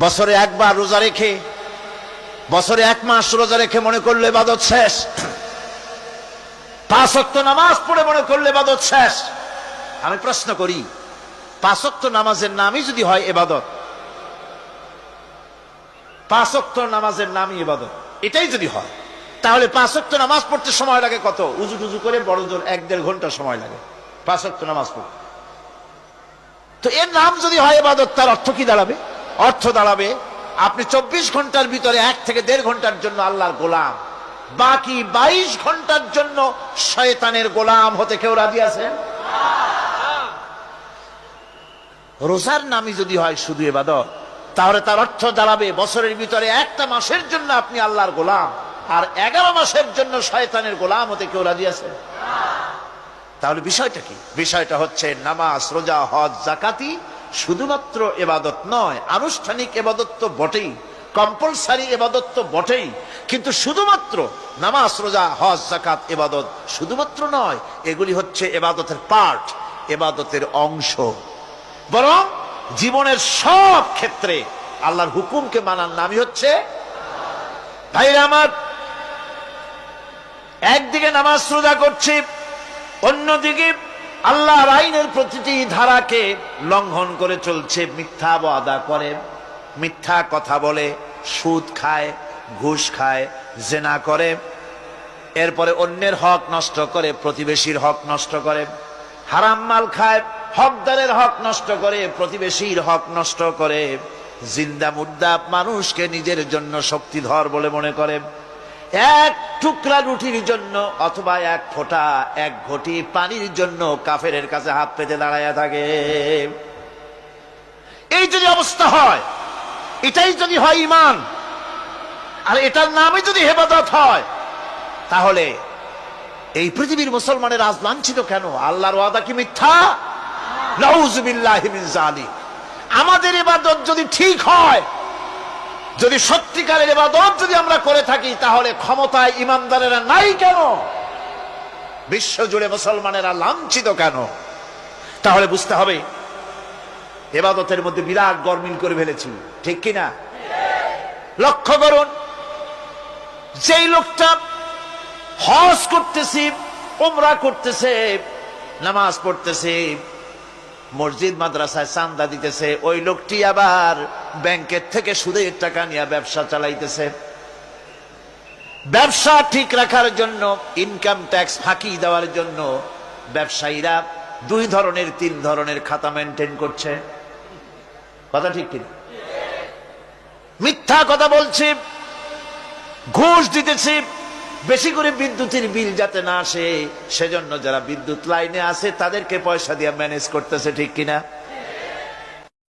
বছরে একবার রোজা রেখে, বছরে 1 মাস রোজা রেখে মনে করলে ইবাদত শেষ, 5 ওয়াক্ত নামাজ পড়ে মনে করলে ইবাদত শেষ। আমি প্রশ্ন করি, 5 ওয়াক্ত নামাজের নামই যদি হয় ইবাদত, 5 ওয়াক্ত নামাজের নামই ইবাদত, এটাই যদি হয়, তাহলে 5 ওয়াক্ত নামাজ পড়তে সময় লাগে কত? উজু টুজু করে বড় জোর 1-1.5 ঘন্টা সময় লাগে 5 ওয়াক্ত নামাজ পড়তে। তো এর নাম যদি হয় ইবাদত, তার অর্থ কি দাঁড়াবে? অর্থ দাঁড়াবে আপনি 24 ঘন্টার ভিতরে 1 থেকে 1.5 ঘন্টার জন্য আল্লাহর গোলাম, বাকি 22 ঘন্টার জন্য শয়তানের গোলাম হতে কেউ রাজি আছেন? রোজার নামই যদি হয় শুধু ইবাদত, তাহলে তার অর্থ দাঁড়াবে বছরের ভিতরে 1টা মাসের জন্য আপনি আল্লাহর গোলাম, আর 11 মাসের জন্য শয়তানের গোলাম হতে কেউ রাজি আছে? তাহলে বিষয়টা কি? বিষয়টা হচ্ছে নামাজ, রোজা, হজ, যাকাতি শুধুমাত্র ইবাদত নয়, আনুষ্ঠানিক ইবাদত তো বটেই, কম্পালসারি ইবাদত তো বটেই, কিন্তু শুধুমাত্র নামাজ, রোজা, হজ, যাকাত ইবাদত শুধুমাত্র নয়, এগুলি হচ্ছে ইবাদতের পার্ট, ইবাদতের অংশ। বরং জীবনের সব ক্ষেত্রে আল্লাহর হুকুমকে মানার নামই হচ্ছে। ভাইরা আমার, একদিকে নামাজ রোজা করছি, অন্যদিকে আল্লাহর আইনের প্রতিটি ধারাকে লঙ্ঘন করে চলছে, মিথ্যা ওয়াদা করে, মিথ্যা কথা বলে, সুদ খায়, ঘুষ খায়, জেনা করে, এরপরে অন্যের হক নষ্ট করে, প্রতিবেশীর হক নষ্ট করে, হারাম মাল খায়, হকদারের হক নষ্ট করে, প্রতিবেশীর হক নষ্ট করে, জিন্দা মুর্দা মানুষকে নিজের জন্য শক্তিধর বলে মনে করে, 1 টুকরা রুটির জন্য অথবা 1 ফোঁটা 1 ঘটি পানির জন্য কাফেরের কাছে হাত পেতে দাঁড়ায়া থাকে। এই যদি অবস্থা হয়, এটাই যদি হয় ঈমান, আর এটার নামে যদি ইবাদত হয়, তাহলে এই পৃথিবীর মুসলমানের আজ লাঞ্ছিত কেন? আল্লাহর ওয়াদা কি মিথ্যা? নাউযুবিল্লাহি মিন যালিক। আমাদের ইবাদত যদি ঠিক হয়, যদি সত্যিকারের ইবাদত যদি আমরা করে থাকি, তাহলে ক্ষমতায় ইমানদারেরা নাই কেন? বিশ্বজুড়ে মুসলমানেরা লাঞ্ছিত কেন? তাহলে বুঝতে হবে ইবাদতের মধ্যে বিরাট গরমিল করে ফেলেছি, ঠিক কিনা? লক্ষ্য করুন, যেই লোকটা হজ করতেছে, উমরা করতেছে, নামাজ পড়তেছে, মসজিদ মাদ্রাসায় চাঁদা দিতেছে, ওই লোকটি আবার ব্যাংকের থেকে সুদের টাকা নিয়ে ব্যবসা চালাইতেছে। ব্যবসা ঠিক রাখার জন্য, ইনকাম ট্যাক্স ফাঁকি দেওয়ার জন্য ব্যবসায়ীরা 2 ধরনের 3 ধরনের খাতা মেনটেন করছে। কথা ঠিক কিনা? মিথ্যা কথা বলছে, ঘুষ দিতেছে, বেশি করে বিদ্যুতের বিল যাতে না আসে সেজন্য যারা বিদ্যুৎ লাইনে আছে তাদেরকে পয়সা দিয়ে ম্যানেজ করতেছে, ঠিক কিনা?